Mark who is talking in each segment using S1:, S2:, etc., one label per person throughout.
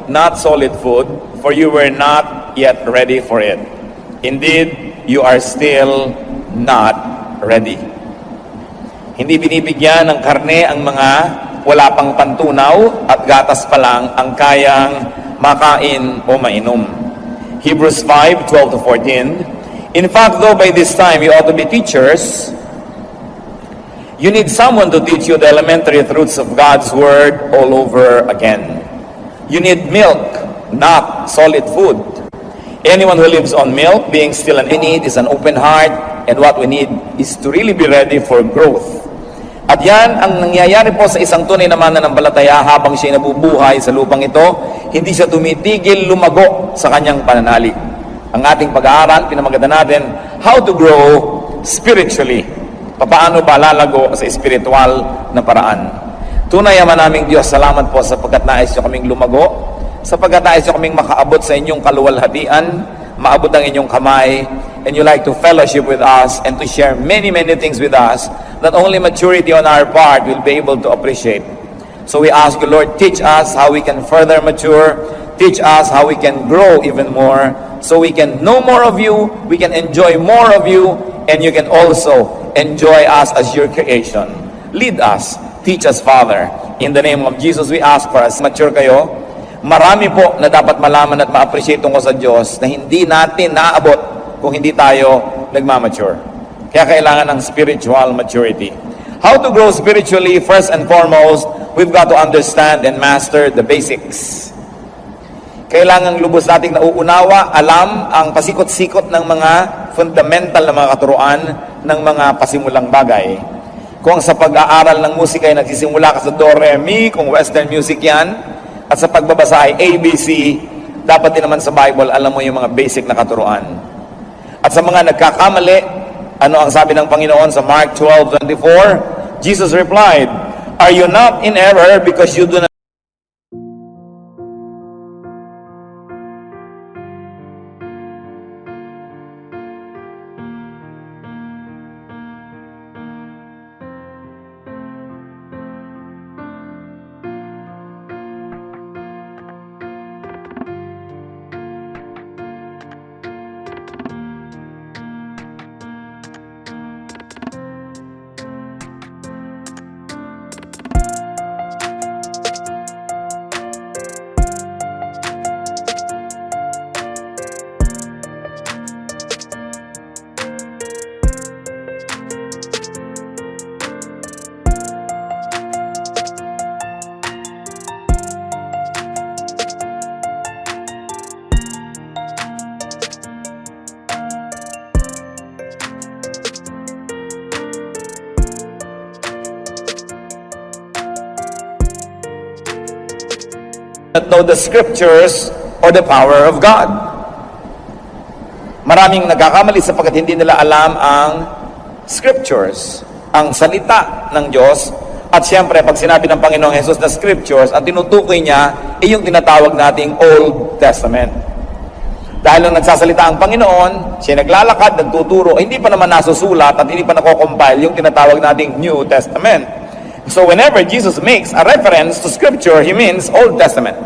S1: not solid food, for you were not yet ready for it. Indeed, you are still not ready. Hindi binibigyan ng karne ang mga wala pang pantunaw at gatas pa lang ang kayang makain o mainom. Hebrews 5:12-14. In fact, though by this time you ought to be teachers, you need someone to teach you the elementary truths of God's Word all over again. You need milk, not solid food. Anyone who lives on milk, being still an need, is an open heart, and what we need is to really be ready for growth. At yan ang nangyayari po sa isang tunay na mananampalataya habang siya nabubuhay sa lupang ito, hindi siya tumitigil lumago sa kanyang pananalig. Ang ating pag-aaral, pinamagatan natin, how to grow spiritually. Paano ba lalago sa spiritual na paraan? Tunay naman naming Diyos, salamat po sapagkat nais niyo kaming lumago, sapagkat nais niyo kaming makaabot sa inyong kaluwalhatian, maabot ang inyong kamay, and you like to fellowship with us and to share many things with us that only maturity on our part will be able to appreciate. So we ask you, Lord, teach us how we can further mature, teach us how we can grow even more, so we can know more of you, we can enjoy more of you, and you can also enjoy us as your creation. Lead us, teach us, Father. In the name of Jesus, we ask for us, mature kayo. Marami po na dapat malaman at ma-appreciate tungkol sa Diyos na hindi natin naaabot kung hindi tayo nagmamature. Kaya kailangan ng spiritual maturity. How to grow spiritually? First and foremost, we've got to understand and master the basics. Kailangan lubos nating nauunawa, alam ang pasikot-sikot ng mga fundamental na mga katuruan ng mga pasimulang bagay. Kung sa pag-aaral ng musika ay nagsisimula ka sa do, re, mi, kung western music yan, at sa pagbabasa ay ABC, dapat din naman sa Bible, alam mo yung mga basic na katuruan. At sa mga nagkakamali, ano ang sabi ng Panginoon sa Mark 12:24? Jesus replied, "Are you not in error because you do not..." know the scriptures or the power of God. Maraming nagkakamali sapagkat hindi nila alam ang scriptures, ang salita ng Diyos. At siyempre, pag sinabi ng Panginoong Jesus na scriptures, ang tinutukoy niya ay yung tinatawag nating Old Testament. Dahil nung nagsasalita ang Panginoon, siya naglalakad, nagtuturo, hindi pa naman nasusulat at hindi pa nako-compile yung tinatawag nating New Testament. So whenever Jesus makes a reference to scripture, he means Old Testament.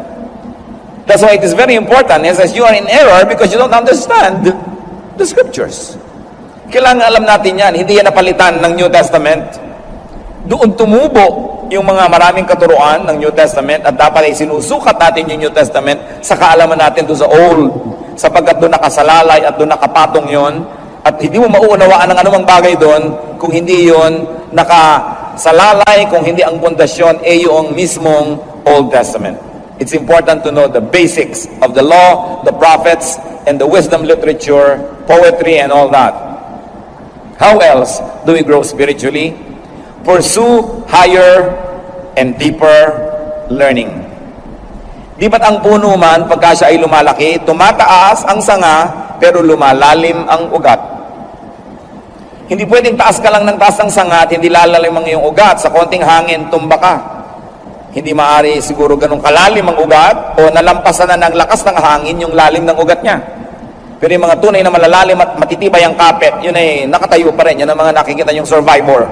S1: That's why it is very important. He says, you are in error because you don't understand the scriptures. Kailangan alam natin yan. Hindi yan napalitan ng New Testament. Doon tumubo yung mga maraming katuruan ng New Testament at dapat ay sinusukat natin yung New Testament sa kaalaman natin doon sa Old. Sapagkat doon nakasalalay at doon nakapatong yon at hindi mo mauunawaan ang anumang bagay doon kung hindi yon nakasalalay, kung hindi ang pundasyon ay yung mismong Old Testament. It's important to know the basics of the law, the prophets, and the wisdom literature, poetry, and all that. How else do we grow spiritually? Pursue higher and deeper learning. Di ba't ang puno man, pagka siya ay lumalaki, tumataas ang sanga, pero lumalalim ang ugat. Hindi pwedeng taas ka lang ng taas ng sanga at hindi lalalim ang iyong ugat. Sa konting hangin, tumba ka. Hindi maaari siguro ganun kalalim ang ugat o nalampasan na ng lakas ng hangin yung lalim ng ugat niya. Pero yung mga tunay na malalalim at matitibay ang kapit, yun ay nakatayo pa rin. Yan ang mga nakikita yung survivor.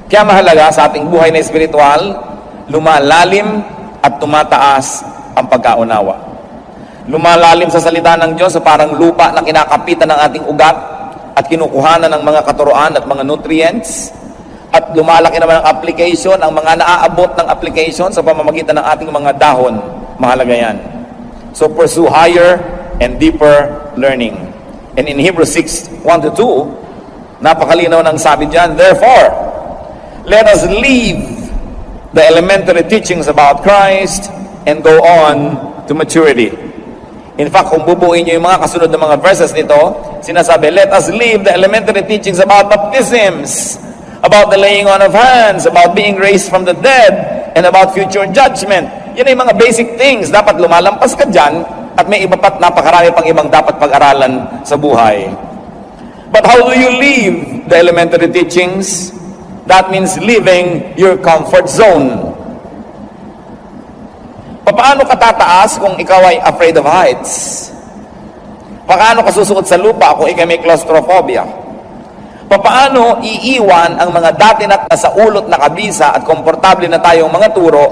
S1: Kaya mahalaga sa ating buhay na espiritual, lumalalim at tumataas ang pagkaunawa. Lumalalim sa salita ng Diyos sa parang lupa na kinakapitan ng ating ugat at kinukuhanan ng mga katuroan at mga nutrients, at lumalaki naman ang application, ang mga naaabot ng application sa pamamagitan ng ating mga dahon. Mahalaga yan. So pursue higher and deeper learning. And in Hebrews 6:1-2, napakalinaw ng sabi dyan, therefore, let us leave the elementary teachings about Christ and go on to maturity. In fact, kung bubuin nyo yung mga kasunod na mga verses nito, sinasabi, let us leave the elementary teachings about baptisms, about the laying on of hands, about being raised from the dead, and about future judgment. Yan ay mga basic things. Dapat lumalampas ka dyan, at may iba pa't napakarami pang ibang dapat pag-aralan sa buhay. But how do you leave the elementary teachings? That means leaving your comfort zone. Paano ka tataas kung ikaw ay afraid of heights? Paano ka susuot sa lupa kung ikaw may claustrophobia? Paano iiwan ang mga dati na sa ulot na kabisa at komportable na tayong mga turo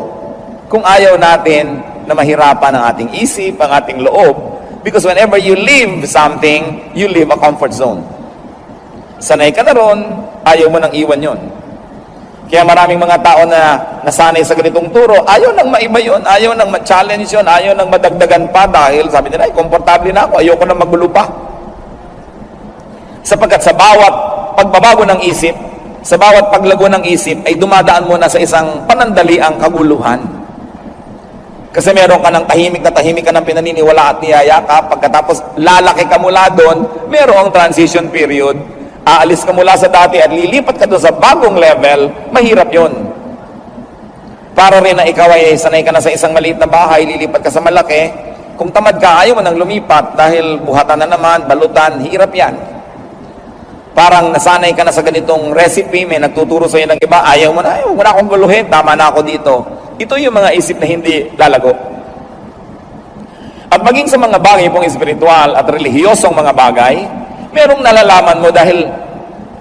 S1: kung ayaw natin na mahirapan ang ating isip, ang ating loob? Because whenever you leave something, you leave a comfort zone. Sanay ka na ron, ayaw mo nang iwan yon. Kaya maraming mga tao na nasanay sa ganitong turo, ayaw nang maiba yun, ayaw nang ma-challenge yun, ayaw nang madagdagan pa dahil sabi nila, ay, komportable na ako, ayoko nang magulo pa. Sapagkat sa bawat pagbabago ng isip, sa bawat paglago ng isip, ay dumadaan mo na sa isang panandaliang kaguluhan. Kasi meron ka ng tahimik ka ng pinaniniwala at niyaya ka, pagkatapos lalaki ka mula doon, merong transition period, aalis ka mula sa dati at lilipat ka doon sa bagong level, mahirap yon. Para rin na ikaw ay sanay ka na sa isang maliit na bahay, lilipat ka sa malaki, kung tamad ka, ayaw mo nang lumipat dahil buhatan na naman, balutan, hirap yan. Parang nasanay ka na sa ganitong recipe, may nagtuturo sa iyo ng iba, ayaw mo na, ayaw mo na akong guluhin, tama na ako dito. Ito yung mga isip na hindi lalago. At maging sa mga bagay pong espiritual at relihiyosong mga bagay, merong nalalaman mo dahil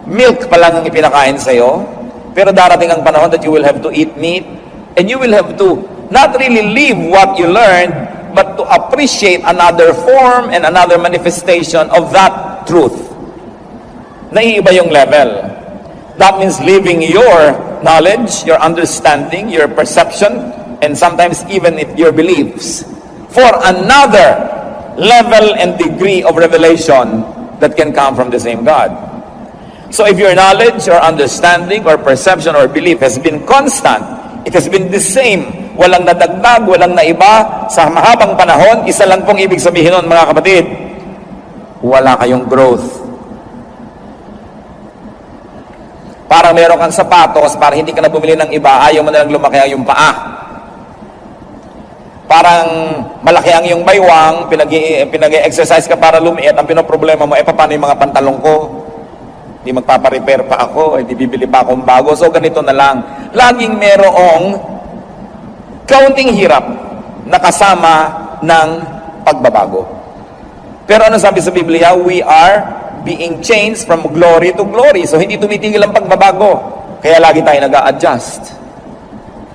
S1: milk pa lang ang ipinakain sa iyo, pero darating ang panahon that you will have to eat meat, and you will have to not really live what you learned, but to appreciate another form and another manifestation of that truth. Naiiba yung level. That means leaving your knowledge, your understanding, your perception, and sometimes even your beliefs for another level and degree of revelation that can come from the same God. So if your knowledge or understanding or perception or belief has been constant, it has been the same, walang nadagdag, walang naiba, sa mahabang panahon, isa lang pong ibig sabihin nun, mga kapatid, wala kayong growth. Parang meron kang sapatos, para hindi ka na bumili ng iba, ayaw mo na lang lumaki ang iyong paa. Parang malaki ang iyong baywang, pinag-exercise ka para lumiit, ang pinoproblema mo, paano yung mga pantalong ko? Hindi magpaparepair pa ako, hindi bibili pa akong bago. So ganito na lang. Laging merong kaunting hirap na kasama ng pagbabago. Pero ano sabi sa Biblia? We are being changed from glory to glory. So hindi tumitigil ang pagbabago. Kaya lagi tayo nag-a-adjust.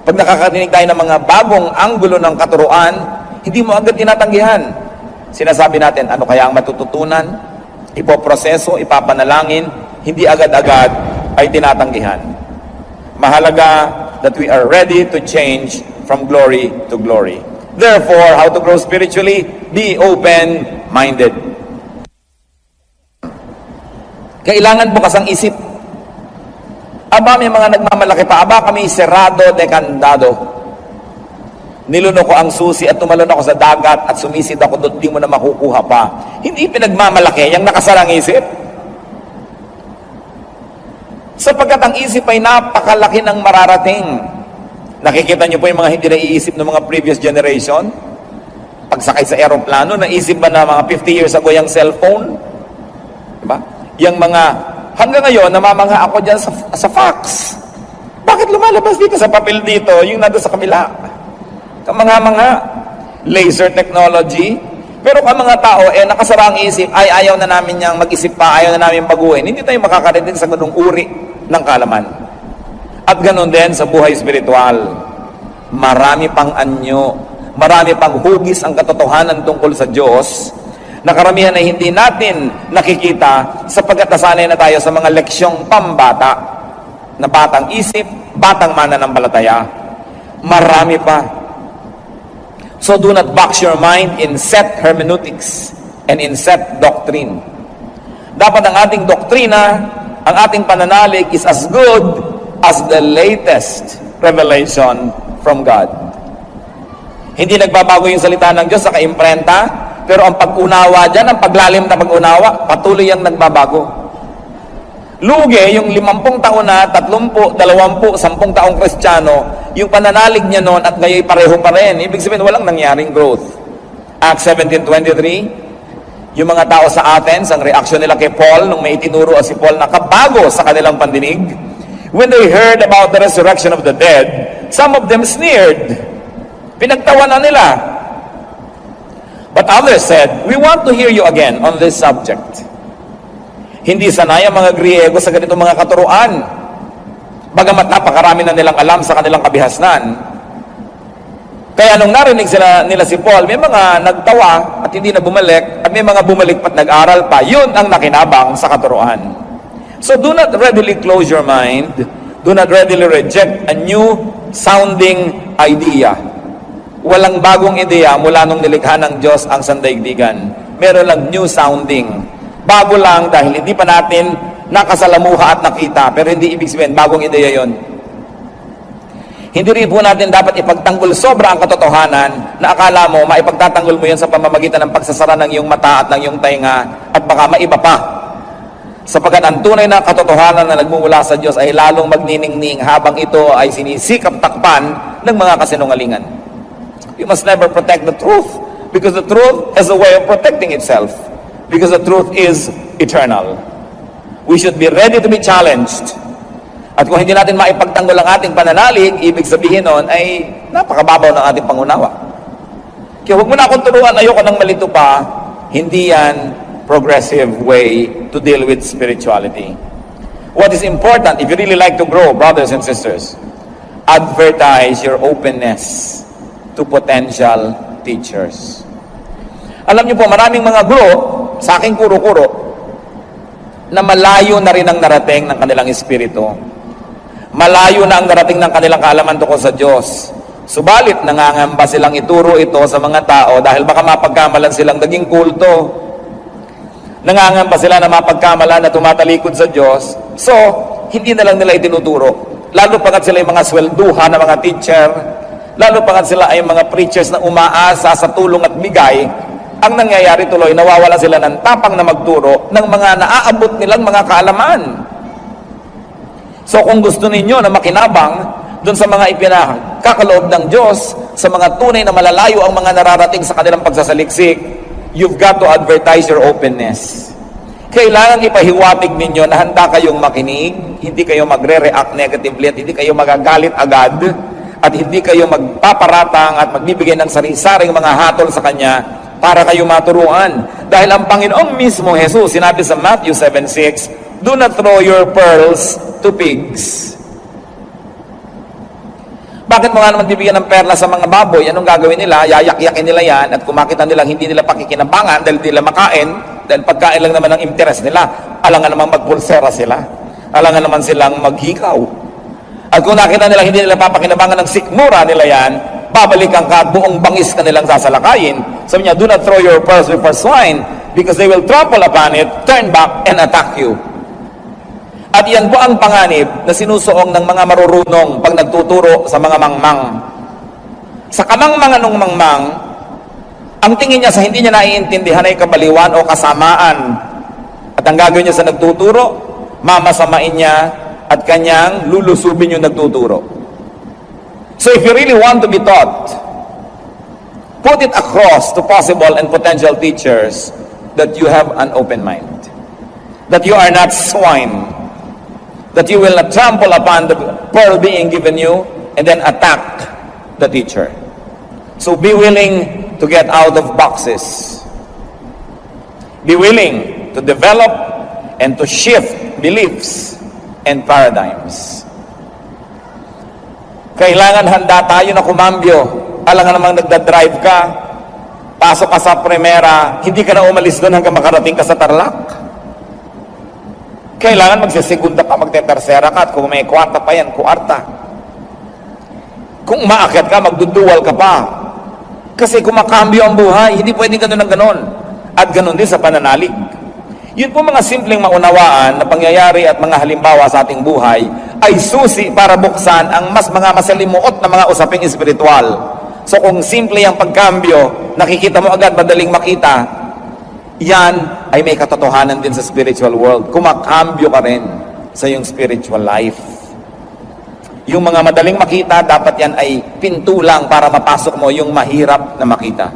S1: Pag nakakarinig tayo ng mga bagong anggulo ng katuruan, hindi mo agad tinatanggihan. Sinasabi natin, ano kaya ang matututunan? Ipoproseso, ipapanalangin, hindi agad-agad ay tinatanggihan. Mahalaga that we are ready to change from glory to glory. Therefore, how to grow spiritually? Be open-minded. Kailangan bukas ang isip. Aba, may mga nagmamalaki pa. Aba, kami serado de candado. Nilunok ko ang susi at tumalon ako sa dagat at sumisid ako doon, di mo na makukuha pa. Hindi pinagmamalaki, yung nakasarang isip. Sapagkat ang isip ay napakalaki ng mararating. Nakikita niyo po yung mga hindi naiisip ng mga previous generation? Pagsakay sa aeroplano, naisip ba na mga 50 years ago yung cellphone? Diba? Yung mga, hanggang ngayon, namamangha ako dyan sa fax. Bakit lumalabas dito sa papel dito, yung nado sa kabila? Kamangha-mangha. Laser technology. Pero kung mga tao, nakasara ang isip, ay ayaw na namin niyang mag-isip pa, ayaw na namin baguhin, hindi tayo makakarating sa ganung uri ng kaalaman. At ganun din sa buhay spiritual. marami pang anyo, marami pang hugis ang katotohanan tungkol sa Diyos na karamihan ay hindi natin nakikita sapagkat nasanay na tayo sa mga leksyong pambata na batang isip, batang mananampalataya. Marami pa. So do not box your mind in set hermeneutics and in set doctrine. Dapat ang ating doktrina, ang ating pananalig is as good as the latest revelation from God. Hindi nagbabago yung salita ng Diyos sa kaimprenta, pero ang pag-unawa dyan, ang paglalim na pag-unawa, patuloy ang nagbabago. Lugi, yung 50 taon na, 30, 20, 10 taong Kristiyano, yung pananalig niya noon at ngayon pareho pa rin. Ibig sabihin, walang nangyaring growth. Acts 17:23, yung mga tao sa Athens, ang reaksyon nila kay Paul, nung may itinuro si Paul, nakabago sa kanilang pandinig. When they heard about the resurrection of the dead, some of them sneered. Pinagtawanan nila. But others said, we want to hear you again on this subject. Hindi sanay ang mga Griego sa ganitong mga katuruan. Bagamat napakarami na nilang alam sa kanilang kabihasnan. Kaya nung narinig nila si Paul, may mga nagtawa at hindi na bumalik, at may mga bumalik pat nag-aral pa. Yun ang nakinabang sa katuruan. So do not readily close your mind. Do not readily reject a new sounding idea. Walang bagong ideya mula nung nilikha ng Diyos ang sandaigdigan. Meron lang new sounding. Bago lang dahil hindi pa natin nakasalamuha at nakita, pero hindi ibig sabihin bagong ideya yon. Hindi rin po natin dapat ipagtanggol sobra ang katotohanan na akala mo maipagtatanggol mo yan sa pamamagitan ng pagsasara ng iyong mata at ng iyong tainga at baka maiba pa. Sapagkat ang tunay na katotohanan na nagmumula sa Diyos ay lalong magniningning habang ito ay sinisikap takpan ng mga kasinungalingan. You must never protect the truth because the truth has a way of protecting itself. Because the truth is eternal. We should be ready to be challenged. At kung hindi natin maipagtanggol ang ating pananalig, ibig sabihin nun ay napakababaw ng ating pangunawa. Kaya huwag mo na akong turuan, ayoko nang malito pa. Hindi yan progressive way to deal with spirituality. What is important, if you really like to grow, brothers and sisters, advertise your openness to potential teachers. Alam niyo po, maraming mga guro, sa aking kuro-kuro, na malayo na rin ang narating ng kanilang espiritu. Malayo na ang narating ng kanilang kaalaman tungkol sa Diyos. Subalit, nangangamba silang ituro ito sa mga tao dahil baka mapagkamalan silang naging kulto. Nangangamba sila na mapagkamalan na tumatalikod sa Diyos. So, hindi na lang nila itinuturo. Lalo pagat sila yung mga swelduhan na mga teacher, lalo pagat sila ay mga preachers na umaasa sa tulong at bigay. Ang nangyayari tuloy, nawawala sila ng tapang na magturo ng mga naaabot nilang mga kaalaman. So kung gusto ninyo na makinabang dun sa mga ipinakakaloob ng Diyos, sa mga tunay na malalayo ang mga nararating sa kanilang pagsasaliksik, you've got to advertise your openness. Kailangan ipahiwatig ninyo na handa kayong makinig, hindi kayo magre-react negatively at hindi kayo magagalit agad at hindi kayo magpaparatang at magbibigay ng sari-saring mga hatol sa Kanya para kayo maturuan. Dahil ang Panginoong mismo, Jesus, sinabi sa Matthew 7:6, do not throw your pearls to pigs. Bakit mo nga naman bibigyan ng perla sa mga baboy? Anong gagawin nila? Yayak-yakin nila yan at kung makita nilang hindi nila pakikinabangan dahil hindi nila makain, dahil pagkain lang naman ang interest nila, alangan namang magpulsera sila. Alangan naman silang maghikaw. At kung nakita nila hindi nila papakinabangan ng sikmura nila yan, babalikan ka, buong bangis ka nilang sasalakayin. Sabi niya, do not throw your pearls before swine because they will trample upon it, turn back, and attack you. At yan po ang panganib na sinusuong ng mga marurunong pag nagtuturo sa mga mangmang. Sa kamangmangan ng mangmang, ang tingin niya sa hindi niya naiintindihan ay kabaliwan o kasamaan. At ang gagawin niya sa nagtuturo, mamasamain niya at kanyang lulusubin yung nagtuturo. So if you really want to be taught, put it across to possible and potential teachers that you have an open mind. That you are not swine. That you will not trample upon the pearl being given you and then attack the teacher. So be willing to get out of boxes. Be willing to develop and to shift beliefs and paradigms. Kailangan handa tayo na kumambyo. Alam nga namang nagdadrive ka, pasok ka sa Primera, hindi ka na umalis doon hanggang makarating ka sa Tarlac. Kailangan magsisegunda ka, magtetersera ka, at kung may kwarta pa yan, kwarta. Kung umaakyat ka, magduduwal ka pa. Kasi kumakambyo ang buhay, hindi pwedeng ganun ang ganun. At ganun din sa pananalig. Yun po mga simpleng maunawaan na pangyayari at mga halimbawa sa ating buhay ay susi para buksan ang mga masalimuot na mga usaping espiritual. So kung simple ang pagkambyo, nakikita mo agad, madaling makita, yan ay may katotohanan din sa spiritual world. Kumakambyo ka rin sa iyong spiritual life. Yung mga madaling makita, dapat yan ay pinto lang para mapasok mo yung mahirap na makita.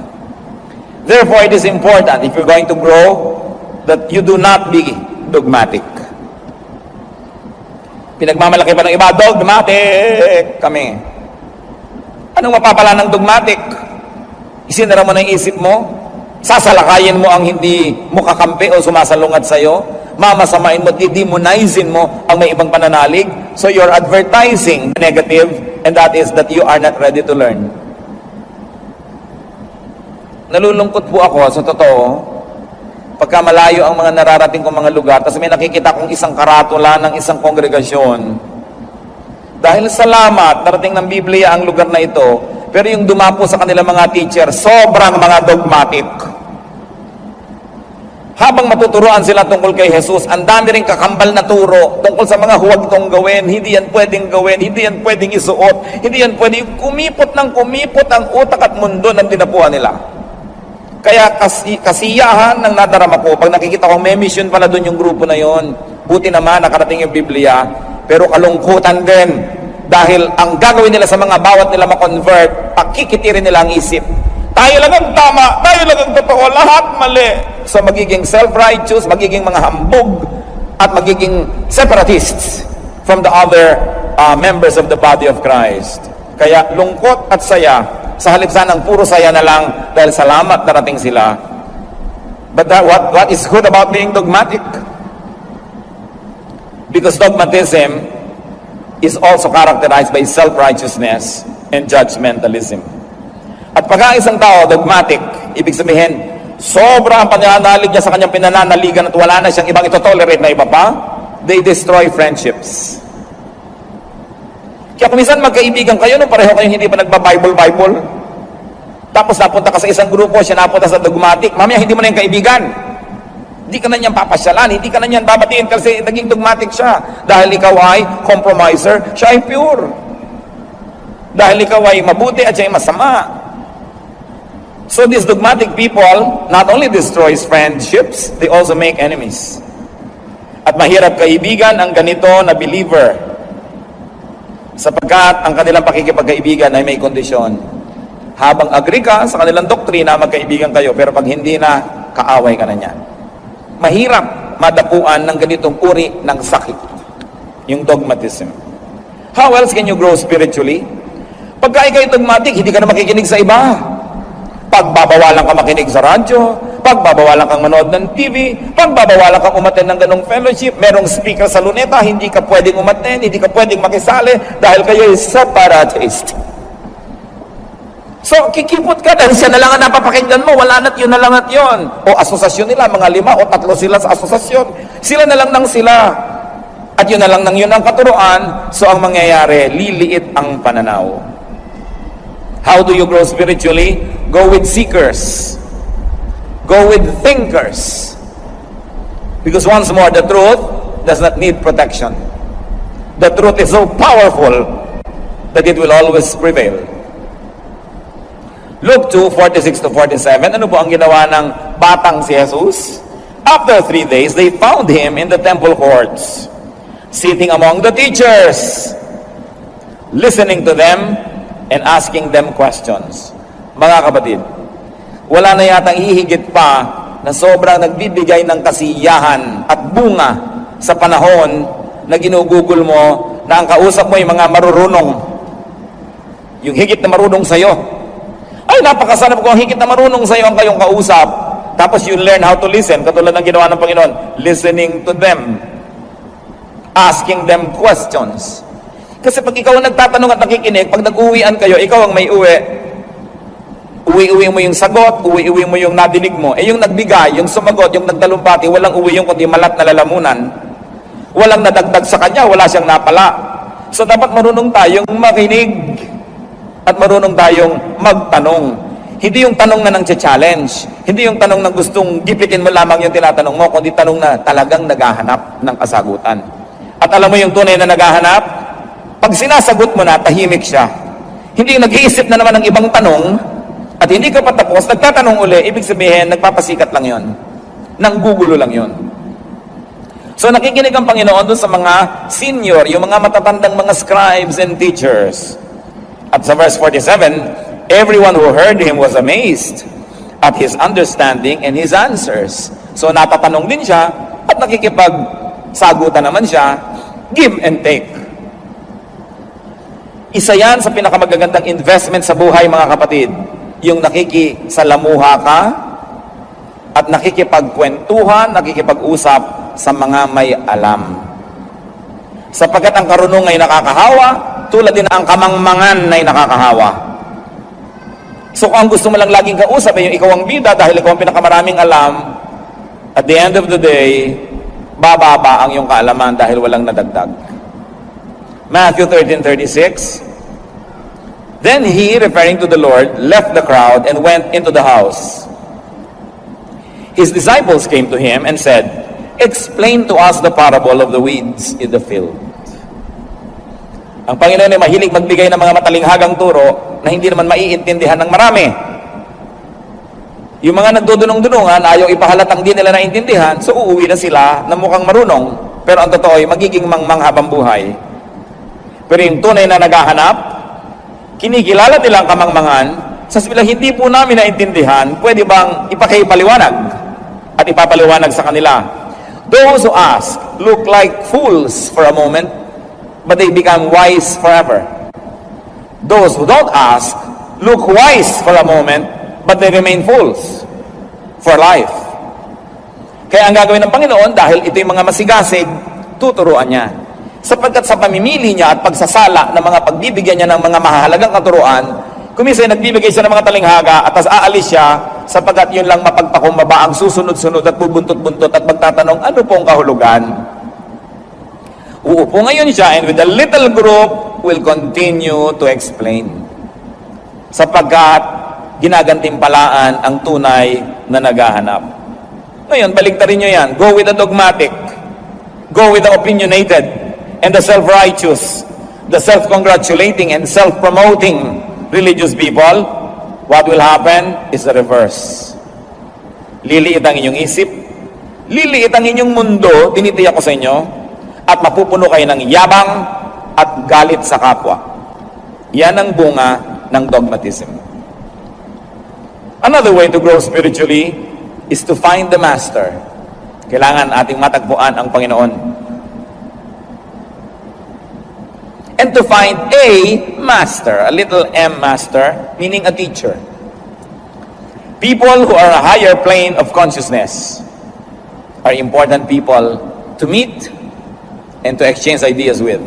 S1: Therefore, it is important, if you're going to grow, that you do not be dogmatic. Pinagmamalaki pa ng iba, dogmatic kami. Anong mapapala ng dogmatic? Isinara mo na yung isip mo, sasalakayin mo ang hindi mo kakampi o sumasalungat sa'yo, mamasamain mo, didemonizin mo ang may ibang pananalig, so you're advertising negative, and that is that you are not ready to learn. Nalulungkot po ako, sa totoo, pagka malayo ang mga nararating kong mga lugar, tapos may nakikita kong isang karatula ng isang kongregasyon. Dahil salamat, narating ng Biblia ang lugar na ito, pero yung dumapo sa kanilang mga teacher, sobrang mga dogmatic. Habang matuturuan sila tungkol kay Jesus, ang dami rin kakambal na turo tungkol sa mga huwag itong gawin, hindi yan pwedeng gawin, hindi yan pwedeng isuot, hindi yan pwedeng kumipot ang utak at mundo ng dinapuan nila. Kaya kasiyahan ng nadarama ko, pag nakikita ko may mission pala doon yung grupo na yon, buti naman nakarating yung Biblia, pero kalungkutan din. Dahil ang gagawin nila sa mga bawat nila ma-convert, pakikitirin nila ang isip. Tayo lang ang tama, tayo lang ang totoo, lahat mali. So magiging self-righteous, magiging mga hambog, at magiging separatists from the other members of the body of Christ. Kaya lungkot at saya, sa halip sanang puro saya na lang dahil salamat narating sila. But what is good about being dogmatic? Because dogmatism is also characterized by self-righteousness and judgmentalism. At pag ang isang tao dogmatic, ibig sabihin, sobra ang pananalig niya sa kanyang pinananaligan at wala na siyang ibang ito-tolerate na iba pa, they destroy friendships. Kaya kung minsan magkaibigan kayo nung pareho kayong hindi pa nagba-Bible, tapos napunta ka sa isang grupo, siya napunta sa dogmatic, mamaya hindi mo na yung kaibigan. Hindi ka na niyan papasyalan, hindi ka na niyan babatiin kasi naging dogmatic siya. Dahil ikaw ay compromiser, siya ay pure. Dahil ikaw ay mabuti at siya ay masama. So these dogmatic people not only destroys friendships, they also make enemies. At mahirap kaibigan ang ganito na believer, sapagkat ang kanilang pakikipagkaibigan ay may kondisyon. Habang agree ka sa kanilang doktrina, magkaibigan kayo, pero pag hindi na, kaaway ka na niyan. Mahirap madapuan ng ganitong uri ng sakit, yung dogmatism. How else can you grow spiritually? Pagka ikay dogmatic, hindi ka na makikinig sa iba. Pagbabawalan ka makinig sa radyo, pagbabawalan kang manood ng TV, pagbabawalan kang umaten ng ganong fellowship, merong speaker sa luneta, hindi ka pwedeng umaten, hindi ka pwedeng makisali dahil kayo ay separatist. So, kikipot ka dahil siya na lang ang napapakinggan mo, wala na't yun na lang at yun. O asosasyon nila, mga 5 o 3 sila sa asosasyon. Sila na lang nang sila. At yun na lang nang yun ang katuruan, so ang mangyayari, liliit ang pananaw. How do you grow spiritually? Go with seekers. Go with thinkers. Because once more, the truth does not need protection. The truth is so powerful that it will always prevail. Luke 2:46-47, ano po ang ginawa ng batang si Jesus? After 3 days, they found him in the temple courts, sitting among the teachers, listening to them and asking them questions. Mga kapatid, wala na yatang hihigit pa na sobrang nagbibigay ng kasiyahan at bunga sa panahon na ginugugol mo na ang kausap mo ay mga marurunong. Yung higit na marunong sa'yo. Ay, napakasarap kung higit na marunong sa'yo ang kayong kausap. Tapos you learn how to listen, katulad ng ginawa ng Panginoon, listening to them, asking them questions. Kasi pag ikaw ang nagtatanong at nakikinig, pag nag-uwian kayo, ikaw ang may uwi. Uwi-uwi mo yung sagot, uwi-uwi mo yung nadinig mo. Eh yung nagbigay, yung sumagot, yung nagtalumpati, walang uwi yung kundi malat na lalamunan. Walang nadagdag sa kanya, wala siyang napala. So dapat marunong tayong makinig at marunong tayong magtanong. Hindi yung tanong na nang challenge, hindi yung tanong na gustong gipitin mo lamang yung tinatanong mo, kundi tanong na talagang naghahanap ng kasagutan. At alam mo yung tunay na naghahanap? Pag sinasagot mo na, tahimik siya. Hindi yung nag-iisip na naman ng ibang tanong, at hindi ka patapos, nagtatanong uli, ibig sabihin, nagpapasikat lang yon, nanggugulo lang yon. So nakikinig ang Panginoon doon sa mga senior, yung mga matatandang mga scribes and teachers. At sa verse 47, everyone who heard him was amazed at his understanding and his answers. So natatanong din siya at nakikipagsagutan naman siya, give and take. Isa yan sa pinakamagagandang investment sa buhay, mga kapatid. Yung nakikisalamuha ka at nakikipagkwentuhan, nakikipag-usap sa mga may alam. Sapagkat ang karunong ay nakakahawa, tulad din ang kamangmangan ay nakakahawa. So kung ang gusto mo lang laging kausap ay yung ikaw ang bida dahil ikaw ang pinakamaraming alam, at the end of the day, bababa ang iyong kaalaman dahil walang nadagdag. Matthew 13:36, then he, referring to the Lord, left the crowd and went into the house. His disciples came to him and said, explain to us the parable of the weeds in the field. Ang Panginoon ay mahilig magbigay ng mga matalinghagang turo na hindi naman maiintindihan ng marami. Yung mga nagdudunong-dunungan, ayaw ipahalatang di nila naintindihan, so uuwi na sila na mukhang marunong, pero ang totoo ay magiging manghabang buhay. Pero yung tunay na naghahanap, kinikilala nilang kamangmangan, sa bilang hindi po namin naintindihan, pwede bang ipakipaliwanag at ipapaliwanag sa kanila? Those who ask look like fools for a moment, but they become wise forever. Those who don't ask look wise for a moment, but they remain fools for life. Kaya ang gagawin ng Panginoon, dahil ito yung mga masigasig, tuturuan niya. Sapagkat sa pamimili niya at pagsasala ng mga pagbibigyan niya ng mga mahalagang katuruan, kuminsan nagbibigay siya ng mga talinghaga at tas aalis siya sapagkat yun lang mapagpakumbaba ang susunod-sunod at bubuntot-buntot at magtatanong, ano pong kahulugan? Uupo ngayon siya and with a little group will continue to explain. Sapagkat ginagantimpalaan ang tunay na naghahanap. Ngayon, baligtarin nyo yan. Go with the dogmatic. Go with the opinionated and the self-righteous, the self-congratulating and self-promoting religious people. What will happen is the reverse. Liliit ang inyong isip, liliit ang inyong mundo, tinitiyak ko sa inyo, at mapupuno kayo ng yabang at galit sa kapwa. Yan ang bunga ng dogmatism. Another way to grow spiritually is to find the Master. Kailangan ating matagpuan ang Panginoon. And to find a master, a little m master, meaning a teacher. People who are a higher plane of consciousness are important people to meet and to exchange ideas with.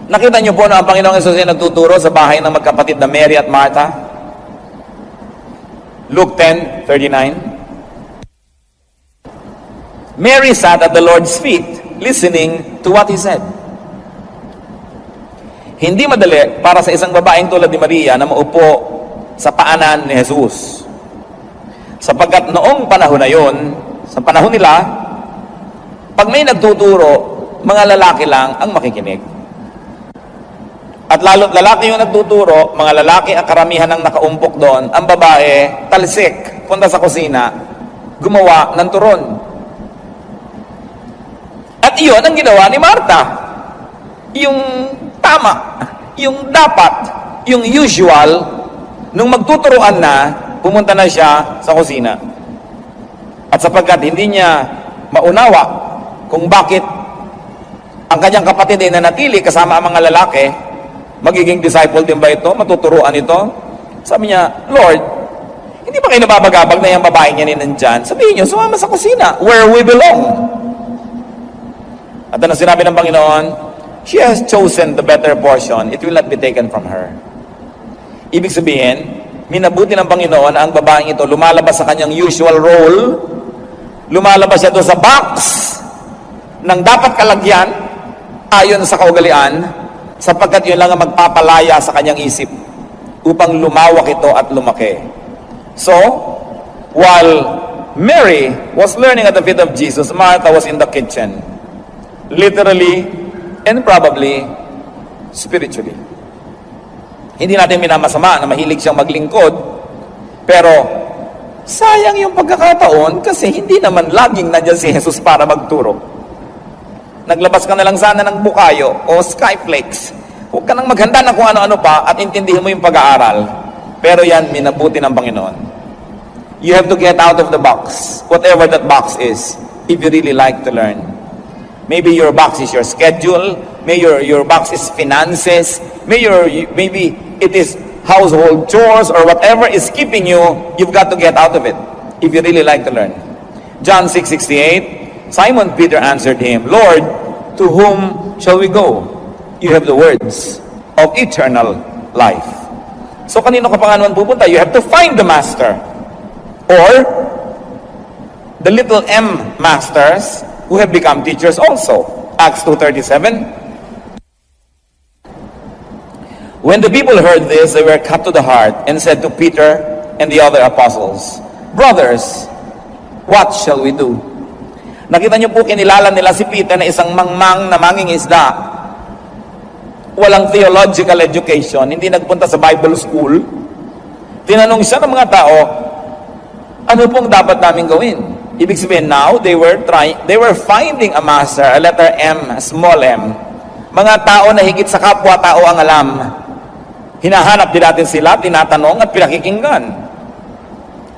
S1: Nakita niyo po na ang Panginoong Hesus ay nagtuturo sa bahay ng magkapatid na Mary at Martha? Luke 10:39. Mary sat at the Lord's feet, listening to what He said. Hindi madali para sa isang babaeng tulad ni Maria na maupo sa paanan ni Jesus. Sapagkat noong panahon na yon, sa panahon nila, pag may nagtuturo, mga lalaki lang ang makikinig. At lalo't lalaki yung nagtuturo, mga lalaki ang karamihan ng nakaumpok doon, ang babae, talsik, punta sa kusina, gumawa ng turon. At iyon ang ginawa ni Martha. Yung tama, yung dapat, yung usual, nung magtuturuan na, pumunta na siya sa kusina. At sapagkat hindi niya maunawa kung bakit ang kanyang kapatid ay nanatili kasama ang mga lalaki, magiging disciple din ba ito? Matuturuan ito? Sabi niya, Lord, hindi ba kayo nababagabag na yung babae niya nandyan? Sabihin niyo, sumama sa kusina, where we belong. At ano sinabi ng Panginoon? she has chosen the better portion. It will not be taken from her. Ibig sabihin, minabuti ng Panginoon ang babaeng ito, lumalabas sa kanyang usual role, lumalabas siya doon sa box ng dapat kalagyan ayon sa kaugalian, sapagkat yun lang ang magpapalaya sa kanyang isip upang lumawak ito at lumaki. So, while Mary was learning at the feet of Jesus, Martha was in the kitchen, literally and probably spiritually. Hindi natin minamasama na mahilig siyang maglingkod, pero sayang yung pagkakataon kasi hindi naman laging nandiyan si Jesus para magturo. Naglabas ka na lang sana ng bukayo o skyflakes. Huwag ka nang maghanda ng kung ano-ano pa at intindihin mo yung pag-aaral. Pero yan, minabuti ng Panginoon. You have to get out of the box, whatever that box is, if you really like to learn. Maybe your box is your schedule, maybe your box is finances, maybe it is household chores or whatever is keeping you, you've got to get out of it if you really like to learn. John 6:68, Simon Peter answered him, Lord, to whom shall we go? You have the words of eternal life. So kanino ka pa nga naman pupunta? You have to find the master. Or the little M masters who have become teachers also. Acts 2:37. When the people heard this, they were cut to the heart and said to Peter and the other apostles, Brothers, what shall we do? Nakita niyo po, kinilala nila si Peter na isang mangmang na mangingisda. Walang theological education, hindi nagpunta sa Bible school. Tinanong siya ng mga tao, ano pong dapat namin gawin? Ibig sabihin, now they were finding a master, a letter M, a small m. Mga tao na higit sa kapwa-tao ang alam. Hinahanap din natin sila, tinatanong at pinakikinggan.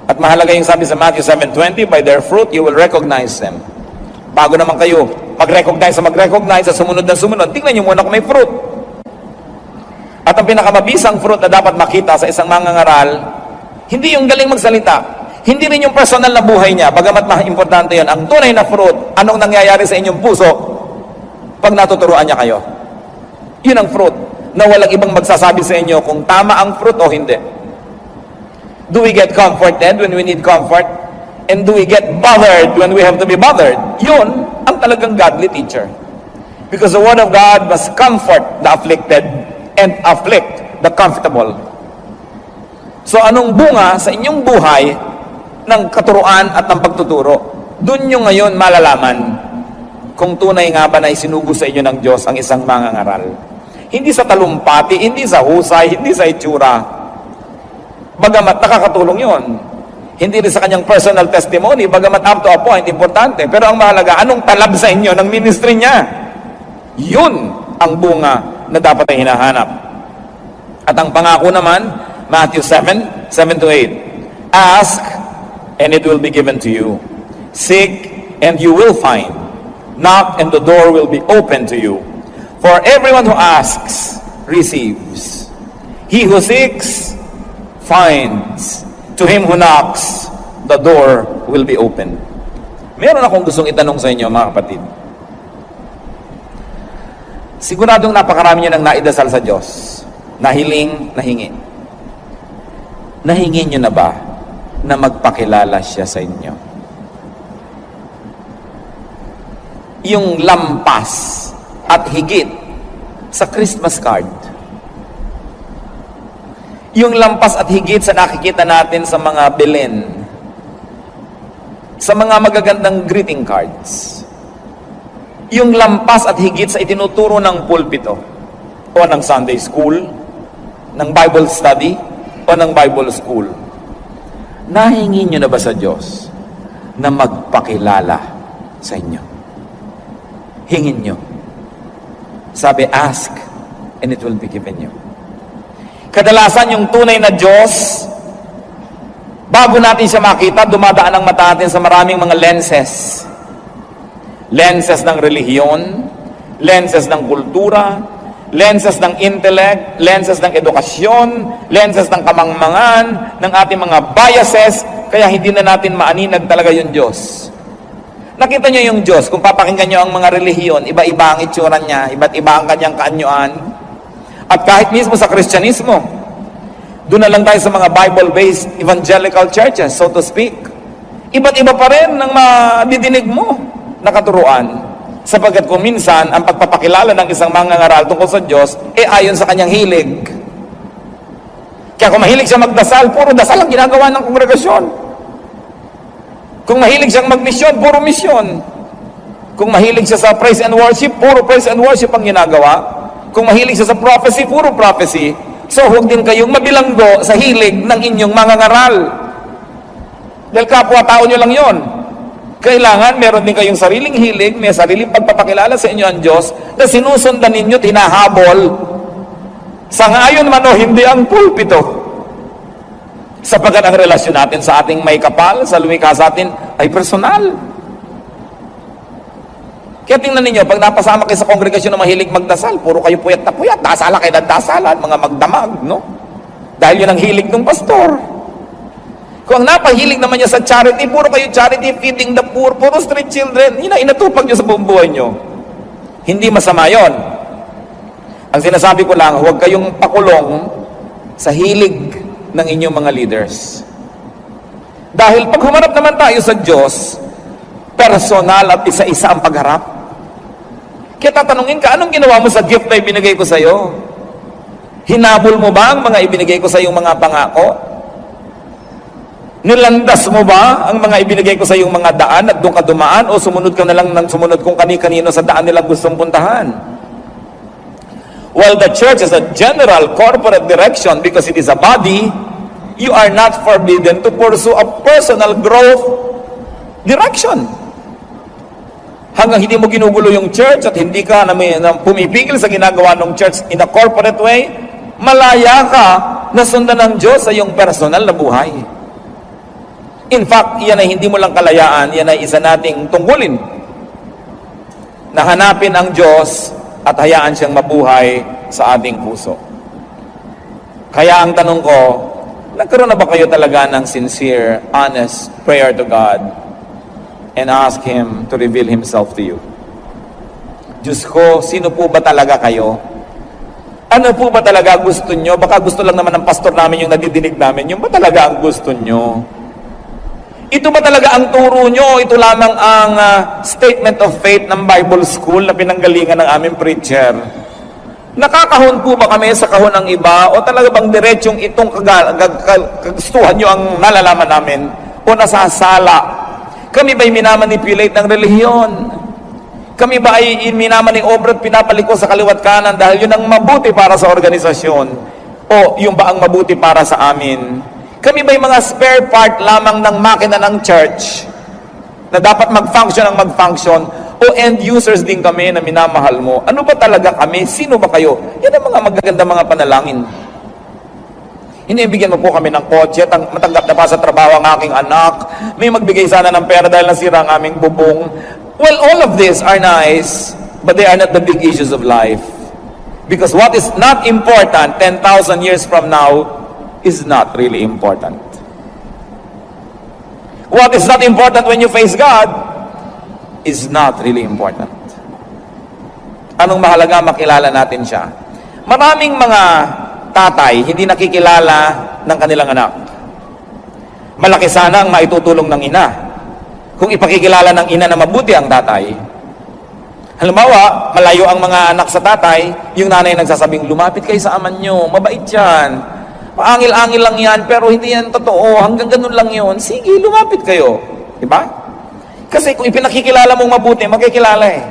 S1: At mahalaga yung sabi sa Matthew 7:20, by their fruit you will recognize them. Bago naman kayo mag-recognize sa sumunod na sumunod, tingnan nyo muna kung may fruit. At ang pinakamabisang fruit na dapat makita sa isang mangangaral, hindi yung galing magsalita, hindi rin yung personal na buhay niya, bagamat importante yun. Ang tunay na fruit, anong nangyayari sa inyong puso pag natuturuan niya kayo? Yun ang fruit, na walang ibang magsasabi sa inyo kung tama ang fruit o hindi. Do we get comforted when we need comfort? And do we get bothered when we have to be bothered? Yun ang talagang godly teacher. Because the Word of God must comfort the afflicted and afflict the comfortable. So anong bunga sa inyong buhay ng katuruan at ng pagtuturo? Doon nyo ngayon malalaman kung tunay nga ba na isinugo sa inyo ng Diyos ang isang mangangaral. Hindi sa talumpati, hindi sa husay, hindi sa itsura. Bagamat nakakatulong yon. Hindi rin sa kanyang personal testimony, bagamat up to a point, importante. Pero ang mahalaga, anong talab sa inyo ng ministry niya? Yun ang bunga na dapat ay hinahanap. At ang pangako naman, Matthew 7:7-8. Ask, and it will be given to you. Seek, and you will find. Knock, and the door will be open to you. For everyone who asks, receives. He who seeks, finds. To him who knocks, the door will be open. Meron akong gustong itanong sa inyo, mga kapatid. Siguradong napakarami nyo nang naidasal sa Diyos. Nahiling, nahingi. Nahingi nyo na ba na magpakilala siya sa inyo? Yung lampas at higit sa Christmas card. Yung lampas at higit sa nakikita natin sa mga bilin, sa mga magagandang greeting cards. Yung lampas at higit sa itinuturo ng pulpito o ng Sunday school, ng Bible study o ng Bible school. Nahingi nyo na ba sa Diyos na magpakilala sa inyo? Hingin nyo. Sabi, ask and it will be given you. Kadalasan yung tunay na Diyos, bago natin siya makita, dumadaan ang mata natin sa maraming mga lenses. Lenses ng relihiyon, lenses ng kultura, lenses ng intellect, lenses ng edukasyon, lenses ng kamangmangan, ng ating mga biases, kaya hindi na natin maaninag talaga yung Diyos. Nakita nyo yung Diyos, kung papakinggan nyo ang mga relihiyon, iba-iba ang itsura niya, iba't iba ang kanyang kaanyuan. At kahit mismo sa Kristyanismo, doon na lang tayo sa mga Bible-based evangelical churches, so to speak. Iba't iba pa rin ang madidinig mo na katuruan. Sapagkat kung minsan, ang pagpapakilala ng isang mangangaral tungkol sa Diyos, ayon sa kanyang hilig. Kaya kung mahilig siya magdasal, puro dasal ang ginagawa ng kongregasyon. Kung mahilig siyang magmisyon, puro misyon. Kung mahilig siya sa praise and worship, puro praise and worship ang ginagawa. Kung mahilig siya sa prophecy, puro prophecy. So, huwag din kayong mabilanggo sa hilig ng inyong mangangaral. Dahil kapwa-tao nyo lang yon. Kailangan meron din kayong sariling hilig, may sariling pagpapakilala sa inyo ang Diyos na sinusundan ninyo, tinahabol. Sangayon man o hindi ang pulpito. Sapagkat ang relasyon natin sa ating may kapal, sa lumikha sa atin, ay personal. Kaya tingnan ninyo, pag napasama kayo sa kongregasyon na mahilig magdasal, puro kayo puyat na puyat, dasala kayo ng dasalan, mga magdamag, no? Dahil yun ang hilig ng pastor. Kung ang napahilig naman niya sa charity, puro kayo charity, feeding the poor, puro street children, yun ang inatupag niyo sa buong buhay niyo. Hindi masama yon. Ang sinasabi ko lang, huwag kayong pakulong sa hilig ng inyong mga leaders. Dahil pag humarap naman tayo sa Diyos, personal at isa-isa ang pagharap. Kaya tatanungin ka, anong ginawa mo sa gift na ibinigay ko sa iyo? Hinabol mo ba ang mga ibinigay ko sa iyong mga pangako? Nilandas mo ba ang mga ibinigay ko sa iyong mga daan at doon ka dumaan o sumunod ka na lang ng sumunod kung kani-kanino sa daan nila gustong puntahan? While the church is a general corporate direction because it is a body, you are not forbidden to pursue a personal growth direction. Hanggang hindi mo ginugulo yung church at hindi ka pumipigil sa ginagawa ng church in a corporate way, malaya ka na sundan ng Diyos sa iyong personal na buhay. In fact, yan ay hindi mo lang kalayaan, yan ay isa nating tungkulin na hanapin ang Diyos at hayaan siyang mabuhay sa ating puso. Kaya ang tanong ko, nagkaroon na ba kayo talaga ng sincere, honest prayer to God and ask Him to reveal Himself to you? Diyos ko, sino po ba talaga kayo? Ano po ba talaga gusto nyo? Baka gusto lang naman ng pastor namin yung nadidinig namin. Yung ba talaga ang gusto nyo? Ito ba talaga ang turo nyo? Ito lamang ang statement of faith ng Bible School na pinanggalingan ng aming preacher. Nakakahon po ba kami sa kahon ng iba? O talaga bang diretsong itong kagustuhan nyo ang nalalaman namin? O nasasala? Kami ba'y minamanipulate ng relihiyon? Kami ba ay minamanipulate obra at pinapaliko sa kaliwat kanan dahil yun ang mabuti para sa organisasyon? O yung ba ang mabuti para sa amin? Kami ba'y mga spare part lamang ng makina ng church na dapat mag-function ang mag-function? O end users din kami na minamahal mo? Ano ba talaga kami? Sino ba kayo? Yan ang mga magaganda mga panalangin. Hinibigyan mo po kami ng kotse, matanggap na pa sa trabaho ang aking anak, may magbigay sana ng pera dahil nasira ang aming bubong. Well, all of these are nice, but they are not the big issues of life. Because what is not important 10,000 years from now is not really important. What is not important when you face God is not really important. Anong mahalaga? Makilala natin siya. Maraming mga tatay hindi nakikilala ng kanilang anak. Malaki sana ang maitutulong ng ina kung ipakikilala ng ina na mabuti ang tatay. Halimbawa, malayo ang mga anak sa tatay, yung nanay nagsasabing, lumapit kayo sa aman nyo, mabait yan. Paangil-angil lang yan, pero hindi yan totoo. Hanggang ganun lang yun. Sige, lumapit kayo. Diba? Kasi kung ipinakikilala mong mabuti, makikilala eh.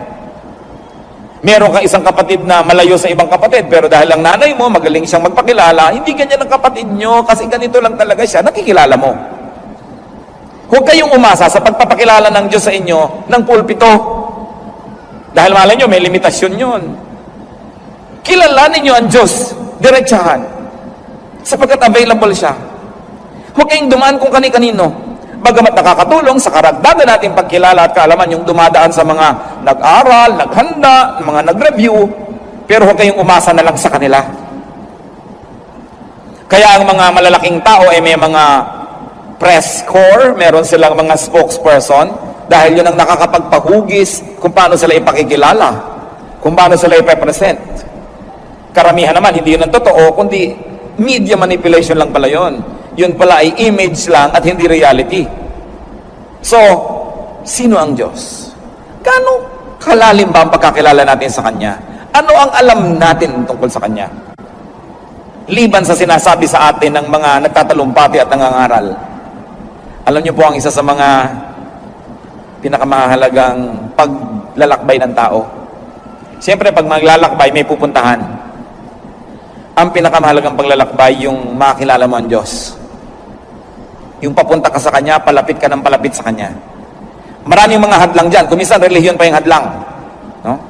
S1: Meron kang isang kapatid na malayo sa ibang kapatid, pero dahil ang nanay mo, magaling siyang magpakilala, hindi ganyan ang kapatid nyo, kasi ganito lang talaga siya, nakikilala mo. Huwag kayong umasa sa pagpapakilala ng Diyos sa inyo ng pulpito. Dahil malay nyo, may limitasyon yun. Kilalanin nyo ang Diyos, diretsahan. Sapagkat available siya. Huwag kayong dumaan kung kani-kanino. Bagamat nakakatulong sa karagdagan nating pagkilala at kaalaman yung dumadaan sa mga nag-aral, naghanda, mga nag-review, pero huwag kayong umasa na lang sa kanila. Kaya ang mga malalaking tao ay may mga press corps, meron silang mga spokesperson, Dahil yun ang nakakapagpahugis kung paano sila ipakikilala, kung paano sila ipepresent. Karamihan naman, hindi yun ang totoo, kundi media manipulation lang pala yun. Yun pala ay image lang at hindi reality. So, sino ang Diyos? Gaano kalalim ba ang pagkakilala natin sa Kanya? Ano ang alam natin tungkol sa Kanya? Liban sa sinasabi sa atin ng mga nagtatalumpati at nangangaral. Alam niyo po ang isa sa mga pinakamahalagang paglalakbay ng tao. Siyempre, pag maglalakbay, may pupuntahan. Ang pinakamahalagang paglalakbay, yung makilala mo ang Diyos. Yung papunta ka sa Kanya, palapit ka ng palapit sa Kanya. Maraming mga hadlang dyan. Kung minsan, relihiyon pa yung hadlang. No?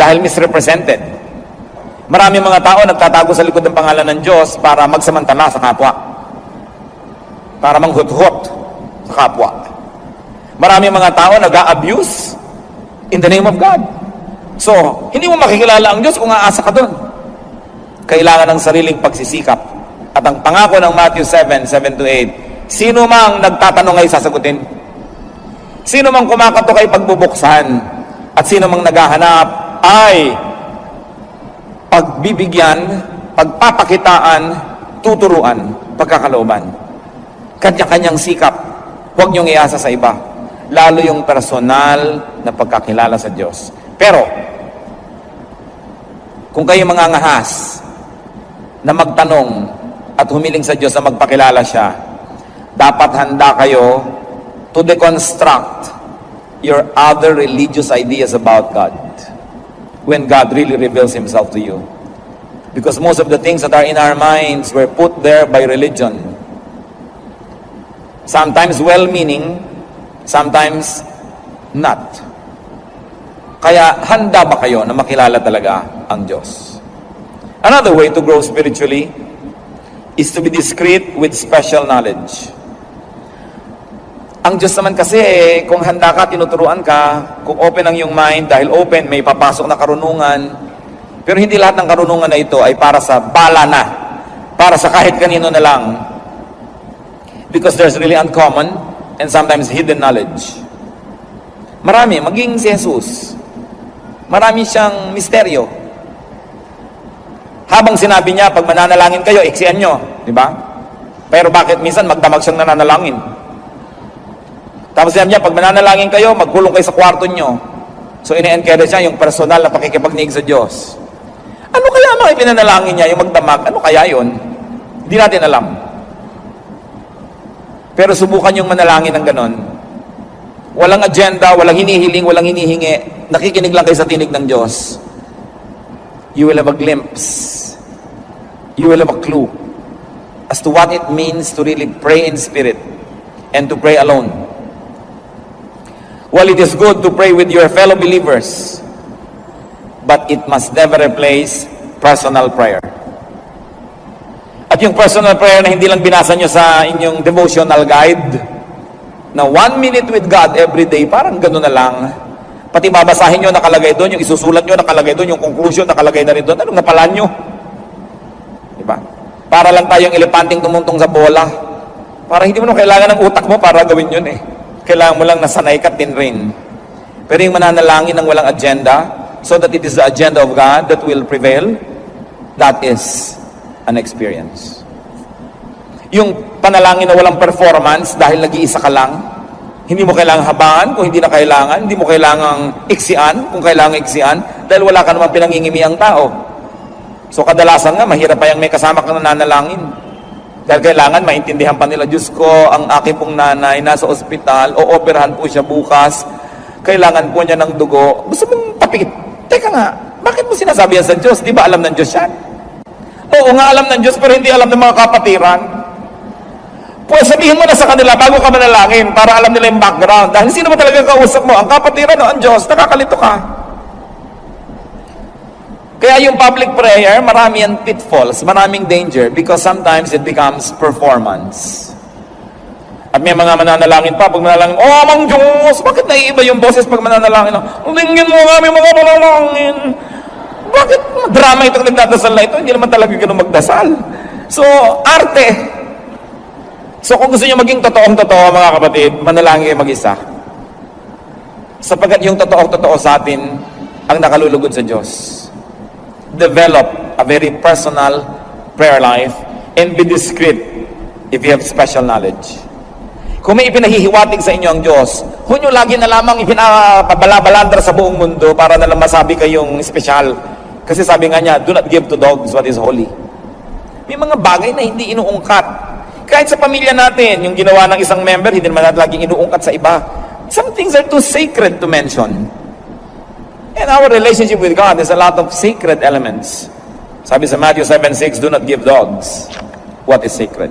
S1: Dahil misrepresented. Maraming mga tao nagtatago sa likod ng pangalan ng Diyos para magsamantala sa kapwa. Para manghut-hut sa kapwa. Maraming mga tao nag-a-abuse in the name of God. So, hindi mo makikilala ang Diyos kung aasa ka doon. Kailangan ng sariling pagsisikap. At ang pangako ng Matthew 7:7-8, sino mang nagtatanong ay sasagutin. Sino mang kumakatok ay pagbubuksan. At sino mang naghahanap ay pagbibigyan, pagpapakitaan, tuturuan, pagkakalooban. Kanya-kanyang sikap. Huwag niyong iasa sa iba. Lalo yung personal na pagkakilala sa Diyos. Pero, kung kayo mangangahas na magtanong at humiling sa Diyos na magpakilala siya, dapat handa kayo to deconstruct your other religious ideas about God when God really reveals Himself to you. Because most of the things that are in our minds were put there by religion. Sometimes well-meaning, sometimes not. Kaya handa ba kayo na makilala talaga ang Diyos? Another way to grow spiritually is to be discreet with special knowledge. Ang Diyos naman kasi, kung handa ka, tinuturuan ka, kung open ang iyong mind, dahil open, may papasok na karunungan. Pero hindi lahat ng karunungan na ito ay para sa bala na, para sa kahit kanino na lang. Because there's really uncommon and sometimes hidden knowledge. Marami, maging si Jesus. Marami siyang misteryo. Habang sinabi niya, pag mananalangin kayo, iksian nyo. Di ba? Pero bakit minsan magdamag siyang nananalangin? Tapos sinabi niya, pag mananalangin kayo, magkulong kayo sa kwarto nyo. So ini-encourage siya yung personal na pakikipagniig sa Diyos. Ano kaya mga ipinanalangin niya, yung magdamag? Ano kaya yun? Hindi natin alam. Pero subukan yung manalangin ng ganon. Walang agenda, walang hinihiling, walang hinihingi. Nakikinig lang kayo sa tinig ng Diyos. You will have a glimpse. You will have a clue as to what it means to really pray in spirit and to pray alone. While it is good to pray with your fellow believers, but it must never replace personal prayer. At yung personal prayer na hindi lang binasa nyo sa inyong devotional guide, na 1 minute with God every day, parang gano'n na lang. Pati babasahin nyo, nakalagay doon, yung isusulat nyo, nakalagay doon, yung conclusion, nakalagay na rin doon. Anong napalan nyo? Diba? Para lang tayong elepanteng tumuntong sa bola. Para hindi mo kailangan ng utak mo para gawin yun eh. Kailangan mo lang nasanay ka tinrin. Pero yung mananalangin ng walang agenda, so that it is the agenda of God that will prevail, that is an experience. Yung panalangin na walang performance dahil nag-iisa ka lang, hindi mo kailangang habangan kung hindi na kailangan, hindi mo kailangang iksian kung kailangang iksian, dahil wala ka naman pinangingimi ang tao. So kadalasan nga, mahirap pa yung may kasama kang nananalangin. Dahil kailangan maintindihan pa nila, Diyos ko, ang aking pong nanay nasa ospital, o operahan po siya bukas, kailangan po niya ng dugo. Gusto mong papikit, teka nga, bakit mo sinasabi yan sa Diyos? Di ba alam ng Diyos yan? Oo nga, alam ng Diyos, pero hindi alam ng mga kapatiran. Pues sabihin mo na sa kanila bago ka manalangin para alam nila yung background. Dahil sino ba talaga kausap mo? Ang kapatiran o ang Diyos? Nakakalito ka. Kaya yung public prayer, marami yan pitfalls, maraming danger because sometimes it becomes performance. At may mga mananalangin pa, pag manalangin, oh, Amang Diyos, bakit naiiba yung boses pag mananalangin? Lingin mo kami mga manalangin. Bakit drama itong nagdadasal na ito? Hindi naman talaga ganun magdasal. So, arte. So kung gusto niyo maging totoong-totoo mga kapatid, manalangin kayo mag-isa. Sapagkat yung totoo sa atin ang nakalulugod sa Diyos. Develop a very personal prayer life and be discreet if you have special knowledge. Kung may ipinahihiwatig sa inyo ang Diyos, huwag nyo lagi na lamang ipinapabalabalandra sa buong mundo para na lang masabi kayong special. Kasi sabi nga niya, do not give to dogs what is holy. May mga bagay na hindi inuungkat. Kahit sa pamilya natin, yung ginawa ng isang member, hindi naman natin laging inuungkat sa iba. Some things are too sacred to mention. And our relationship with God has a lot of sacred elements. Sabi sa Matthew 7:6, do not give dogs what is sacred.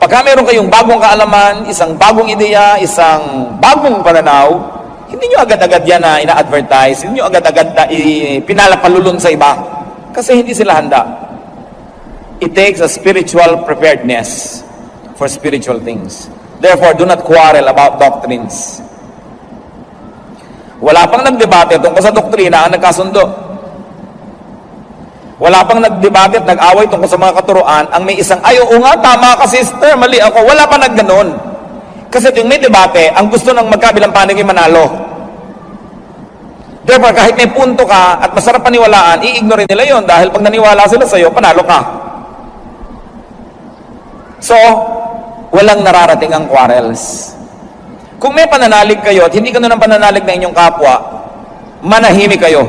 S1: Pagka meron kayong bagong kaalaman, isang bagong ideya, isang bagong pananaw, hindi nyo agad-agad yan na ina-advertise, hindi nyo agad-agad na pinalapalulun sa iba. Kasi hindi sila handa. It takes a spiritual preparedness for spiritual things. Therefore, do not quarrel about doctrines. Wala pang nagdebate tungkol sa doktrina ang nagkasundo. Wala pang nagdebate at nag-away tungkol sa mga katuruan ang may isang, ay, oo nga, tama ka sister, mali ako. Wala pa nagganon. Kasi tuwing may debate, ang gusto ng magkabilang panig ay manalo. Therefore, kahit may punto ka at masarap paniwalaan, i-ignore nila yon dahil pag naniwala sila sa iyo, panalo ka. So, walang nararating ang quarrels. Kung may pananalig kayo at hindi ka ng pananalig ng inyong kapwa, manahimik kayo.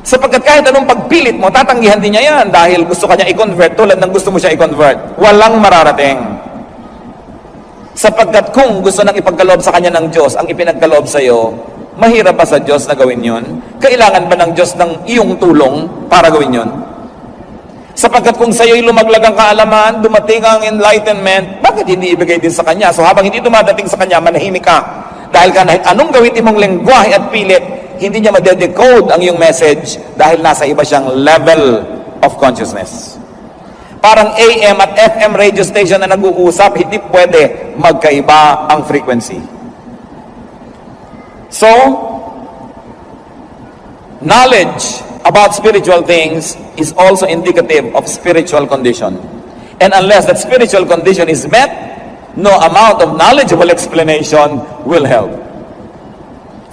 S1: Sapagkat kahit anong pagpilit mo, tatanggihan din niya yan dahil gusto ka niya i-convert tulad ng gusto mo siya i-convert. Walang mararating. Sapagkat kung gusto nang ipagkaloob sa kanya ng Diyos ang ipinagkaloob sa iyo, mahirap ba sa Diyos na gawin yon? Kailangan ba ng Diyos ng iyong tulong para gawin yon? Sapagkat kung sa iyo'y lumaglag ang kaalaman, dumating ang enlightenment, bakit hindi ibigay din sa Kanya? So habang hindi dumadating sa Kanya, manahimik ka. Dahil kahit anong gawin mong lengguwahe at pilit, hindi niya madedecode ang iyong message dahil nasa iba siyang level of consciousness. Parang AM at FM radio station na nag-uusap, hindi pwede magkaiba ang frequency. So, knowledge about spiritual things is also indicative of spiritual condition. And unless that spiritual condition is met, no amount of knowledgeable explanation will help.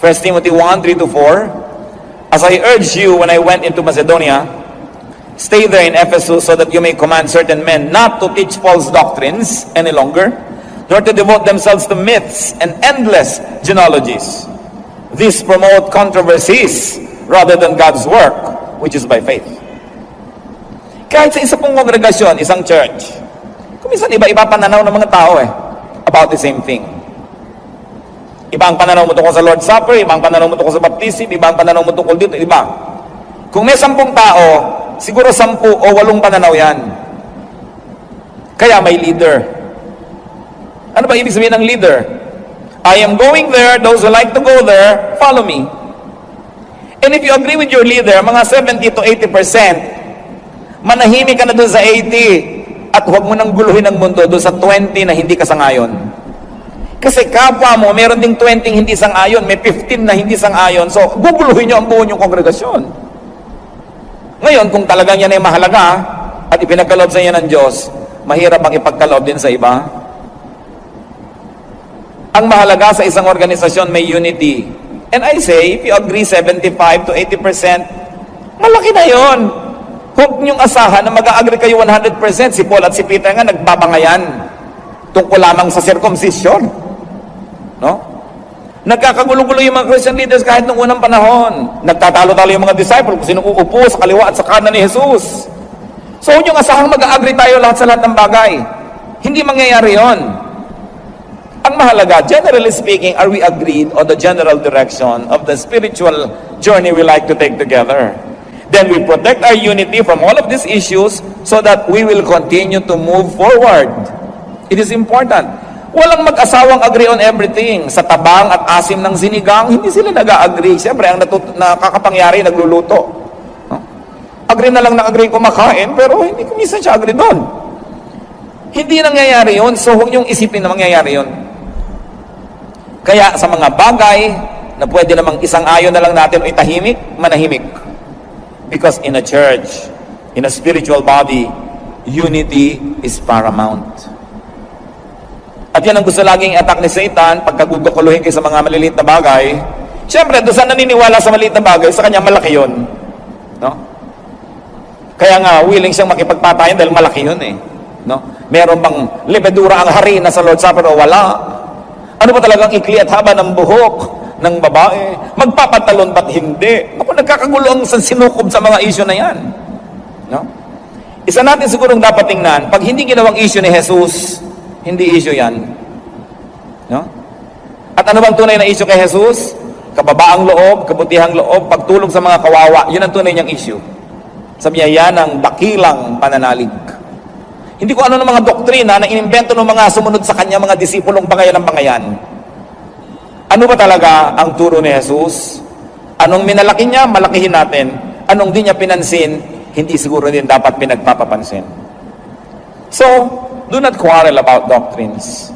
S1: 1 Timothy 1:3-4, as I urged you when I went into Macedonia, stay there in Ephesus so that you may command certain men not to teach false doctrines any longer, nor to devote themselves to myths and endless genealogies. These promote controversies rather than God's work, which is by faith. Kahit sa isa pong kongregasyon, isang church, kuminsan iba-iba pananaw ng mga tao about the same thing. Iba ang pananaw mo tungkol sa Lord's Supper, iba ang pananaw mo tungkol sa baptism, iba ang pananaw mo tungkol dito, iba. Kung may 10 tao, siguro 10 o 8 pananaw yan. Kaya may leader. Ano ba ibig sabihin ng leader? I am going there, those who like to go there, follow me. And if you agree with your leader, mga 70 to 80%, manahimik ka na doon sa 80 at huwag mo nang guluhin ang mundo doon sa 20 na hindi ka sangayon. Kasi kapwa mo, meron ding 20 hindi sangayon, may 15 na hindi sangayon, so guguluhin nyo ang buo yung kongregasyon. Ngayon, kung talagang yan ay mahalaga at ipinagkaloob sa inyo ng Diyos, mahirap ang ipagkaloob din sa iba. Ang mahalaga sa isang organisasyon may unity. And I say, if you agree 75 to 80%, malaki na yon. Huwag niyong asahan na mag-agree kayo 100%. Si Paul at si Peter nga nagbabangayan tungkol lamang sa circumcision. No? Nagkakagulo-gulo yung mga Christian leaders kahit nung unang panahon. Nagtatalo-talo yung mga disciple kung sino uupo sa kaliwa at sa kanan ni Jesus. So huwag niyong asahang mag-agree tayo lahat sa lahat ng bagay. Hindi mangyayari yon. Ang mahalaga, generally speaking, are we agreed on the general direction of the spiritual journey we like to take together? Then we protect our unity from all of these issues so that we will continue to move forward. It is important. Walang mag-asawang agree on everything. Sa tabang at asim ng sinigang, hindi sila nag-agree. Siyempre, ang nakakapangyari, nagluluto. No? Agree na lang na agree kumakain, pero hindi kumisan siya agree doon. Hindi nangyayari yun, so huwag niyong isipin na mangyayari yun. Kaya sa mga bagay na pwede namang isang ayon na lang natin o itahimik, manahimik. Because in a church, in a spiritual body, unity is paramount. At yan ang gusto laging attack ni Satan, pagkagugukuluhin kayo sa mga maliliit na bagay. Siyempre, doon sa naniniwala sa maliit na bagay, sa kanya malaki yun. No? Kaya nga, willing siyang makipagpatayan dahil malaki yun eh. No? Meron bang lebedura ang hari na sa Lord's Supper o wala? Ano ba talagang ikli at haba ng buhok ng babae? Magpapatalon ba't hindi? Naku, nagkakagulo ang sinukob sa mga issue na yan. No? Isa natin sigurong dapat tingnan, pag hindi ginawang issue ni Jesus, hindi issue yan. No? At ano bang tunay na issue kay Jesus? Kababaang loob, kabutihang loob, pagtulong sa mga kawawa. Yun ang tunay niyang issue. Sabi niya, yan ang dakilang pananalig. Hindi ko ano ng mga doktrina na inimbento ng mga sumunod sa kanya, mga disipulong bangayan ng bangayan. Ano ba talaga ang turo ni Jesus? Anong minalaki niya, malakihin natin. Anong di niya pinansin, hindi siguro din dapat pinagpapapansin. So, do not quarrel about doctrines.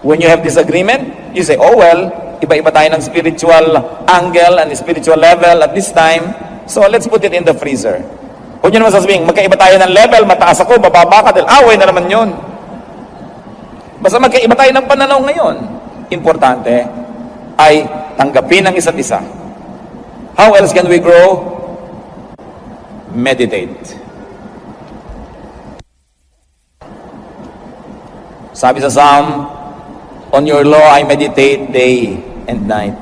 S1: When you have disagreement, you say, oh well, iba-iba tayo ng spiritual angle and spiritual level at this time, so let's put it in the freezer. Huwag nyo naman sasabihin, magkaiba tayo ng level, mataas ako, bababa ka, dahil away na naman yun. Basta magkaiba tayo ng pananaw ngayon. Importante ay tanggapin ang isa't isa. How else can we grow? Meditate. Sabi sa Psalm, on your law I meditate day and night.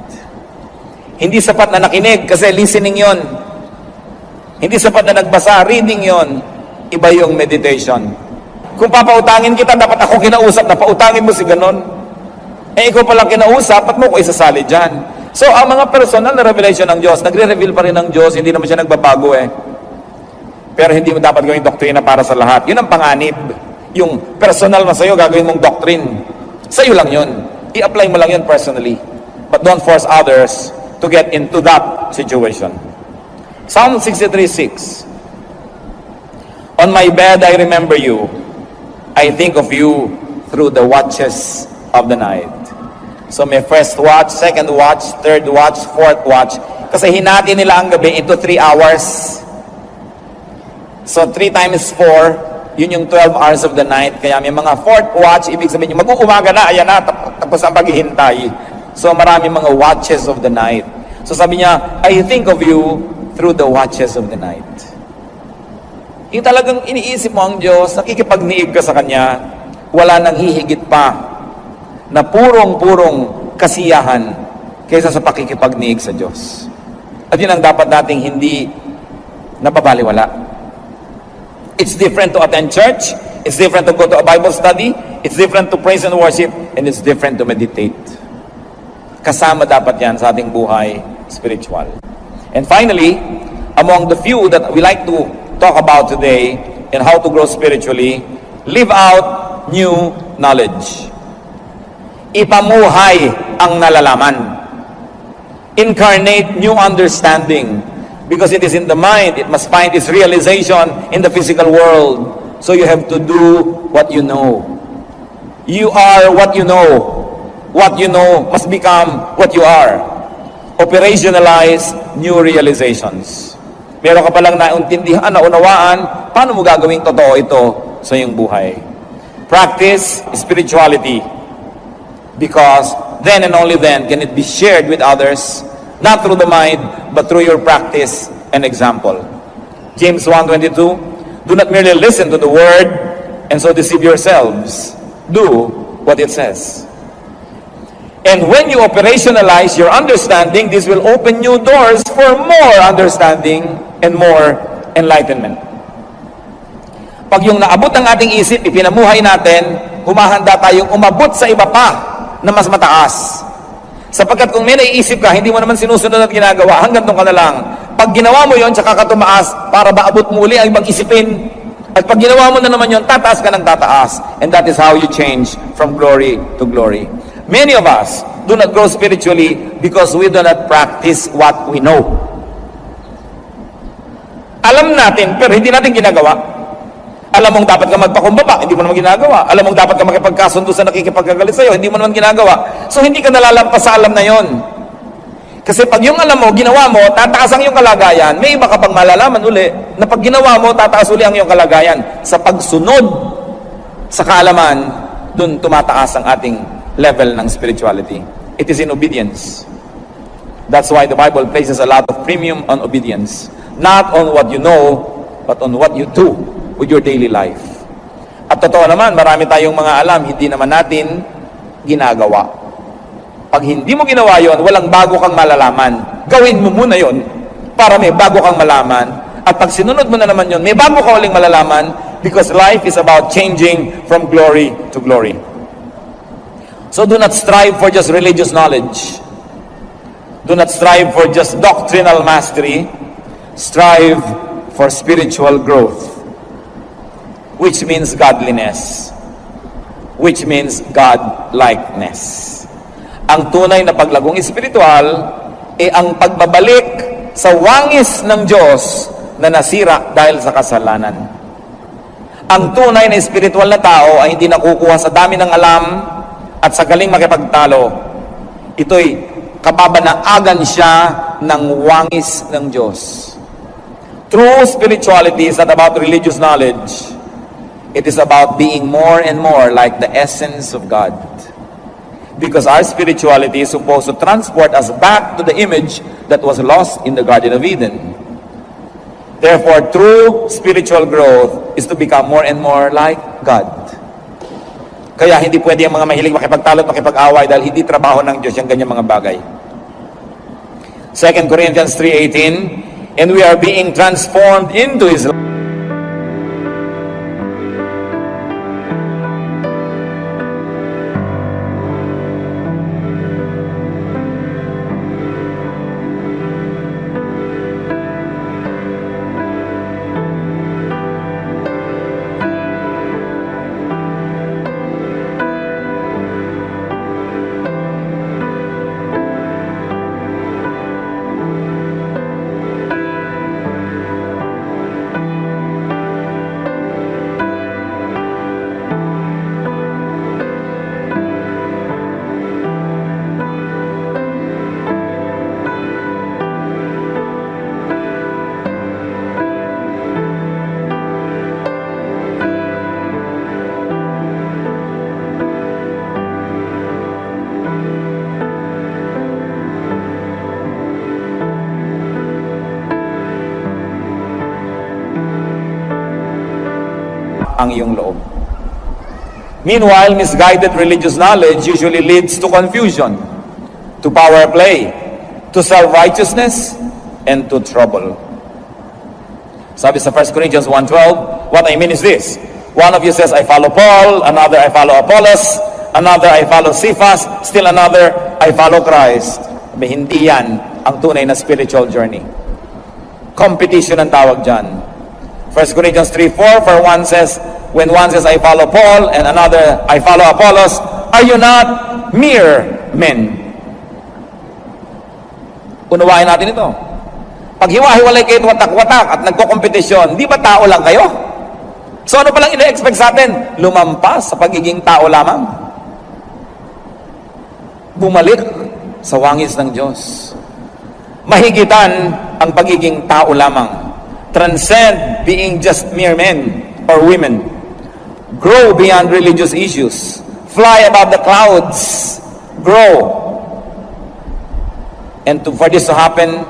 S1: Hindi sapat na nakinig kasi listening yon. Hindi sapat na nagbasa, reading yon. Iba yung meditation. Kung papautangin kita, dapat ako kinausap na pautangin mo si ganon. Eh ikaw palang kinausap, at mo ko isasali dyan. So ang mga personal na revelation ng Diyos, nagre-reveal pa rin ng Diyos, hindi naman siya nagbabago eh. Pero hindi mo dapat gawing doktrina para sa lahat. Yun ang panganib. Yung personal na sa'yo, gagawin mong doctrine. Sa'yo lang yun. I-apply mo lang yun personally. But don't force others to get into that situation. Psalm 63:6. On my bed I remember you. I think of you through the watches of the night. So may first watch, second watch, third watch, fourth watch. Kasi hinati nila ang gabi into 3 hours. So 3 times 4, yun yung 12 hours of the night. Kaya may mga fourth watch, ibig sabihin yung mag-uumaga na, ayan na, tapos ang paghihintay. So marami mga watches of the night. So sabi niya, I think of you through the watches of the night. Yung talagang iniisip mo ang Diyos, nakikipagniig ka sa Kanya, wala nang hihigit pa na purong-purong kasiyahan kaysa sa pakikipagniig sa Diyos. At yun ang dapat nating hindi napabaliwala. It's different to attend church, it's different to go to a Bible study, it's different to praise and worship, and it's different to meditate. Kasama dapat yan sa ating buhay spiritual. And finally, among the few that we like to talk about today and how to grow spiritually, live out new knowledge. Ipamuhay ang nalalaman. Incarnate new understanding. Because it is in the mind, it must find its realization in the physical world. So you have to do what you know. You are what you know. What you know must become what you are. Operationalize new realizations. Meron ka palang nauntindihan, naunawaan, paano mo gagawing totoo ito sa iyong buhay? Practice spirituality. Because then and only then can it be shared with others, not through the mind, but through your practice and example. James 1:22, do not merely listen to the word and so deceive yourselves. Do what it says. And when you operationalize your understanding, this will open new doors for more understanding and more enlightenment. Pag yung naabot ang ating isip, ipinamuhay natin, humahanda tayong umabot sa iba pa na mas mataas. Sapagkat kung may naiisip ka, hindi mo naman sinusunod at ginagawa, hanggang doon ka na lang. Pag ginawa mo yon, tsaka ka tumaas para maabot mo uli ang ibang isipin. At pag ginawa mo na naman yon, tataas ka ng tataas. And that is how you change from glory to glory. Many of us do not grow spiritually because we do not practice what we know. Alam natin, pero hindi natin ginagawa. Alam mong dapat ka magpakumbaba, hindi mo naman ginagawa. Alam mong dapat ka makipagkasundo sa nakikipagkagalit sa'yo, hindi mo naman ginagawa. So hindi ka nalalampas sa alam na yon. Kasi pag yung alam mo, ginawa mo, tataas ang iyong kalagayan, may iba ka pang malalaman uli, na pag ginawa mo, tataas uli ang iyong kalagayan. Sa pagsunod sa kaalaman dun tumataas ang ating level ng spirituality. It is in obedience. That's why the Bible places a lot of premium on obedience. Not on what you know, but on what you do with your daily life. At totoo naman, marami tayong mga alam, hindi naman natin ginagawa. Pag hindi mo ginawa yon, walang bago kang malalaman. Gawin mo muna yon para may bago kang malaman. At pag sinunod mo na naman yon, may bago ka uling malalaman, because life is about changing from glory to glory. So do not strive for just religious knowledge. Do not strive for just doctrinal mastery. Strive for spiritual growth, which means godliness, which means God-likeness. Ang tunay na paglagong espiritual ay ang pagbabalik sa wangis ng Diyos na nasira dahil sa kasalanan. Ang tunay na espiritual na tao ay hindi nakukuha sa dami ng alam at sa galing makipagtalo. Ito'y kababanaagan siya ng wangis ng Diyos. True spirituality is not about religious knowledge. It is about being more and more like the essence of God. Because our spirituality is supposed to transport us back to the image that was lost in the Garden of Eden. Therefore, true spiritual growth is to become more and more like God. Kaya hindi pwede ang mga mahilig makipagtalo at makipag-away dahil hindi trabaho ng Diyos yung ganyang mga bagay. 2 Corinthians 3:18, and we are being transformed into His life. Ang iyong loob. Meanwhile, misguided religious knowledge usually leads to confusion, to power play, to self-righteousness, and to trouble. Sabi sa 1 Corinthians 1:12, what I mean is this: one of you says, I follow Paul, another, I follow Apollos, another, I follow Cephas, still another, I follow Christ. Sabi, hindi yan ang tunay na spiritual journey. Competition ang tawag dyan. 1 Corinthians 3:4, for one says, when one says, I follow Paul, and another, I follow Apollos, are you not mere men? Unawain natin ito. Pag hiwa-hiwalay kayo watak-watak at nagko-kompetisyon, di ba tao lang kayo? So ano palang ina-expect sa atin? Lumampas sa pagiging tao lamang. Bumalik sa wangis ng Diyos. Mahigitan ang pagiging tao lamang. Transcend being just mere men or women. Grow beyond religious issues. Fly above the clouds. Grow. And for this to happen,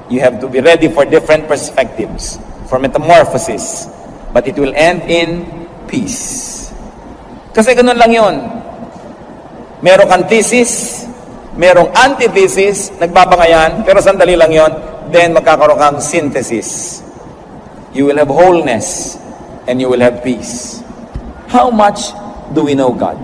S1: you have to be ready for different perspectives, for metamorphosis. But it will end in peace. Kasi ganun lang yun. Merong kang thesis, merong antithesis, nagbabangayan, pero sandali lang yun, then magkakaroon kang synthesis. You will have wholeness and you will have peace. How much do we know God?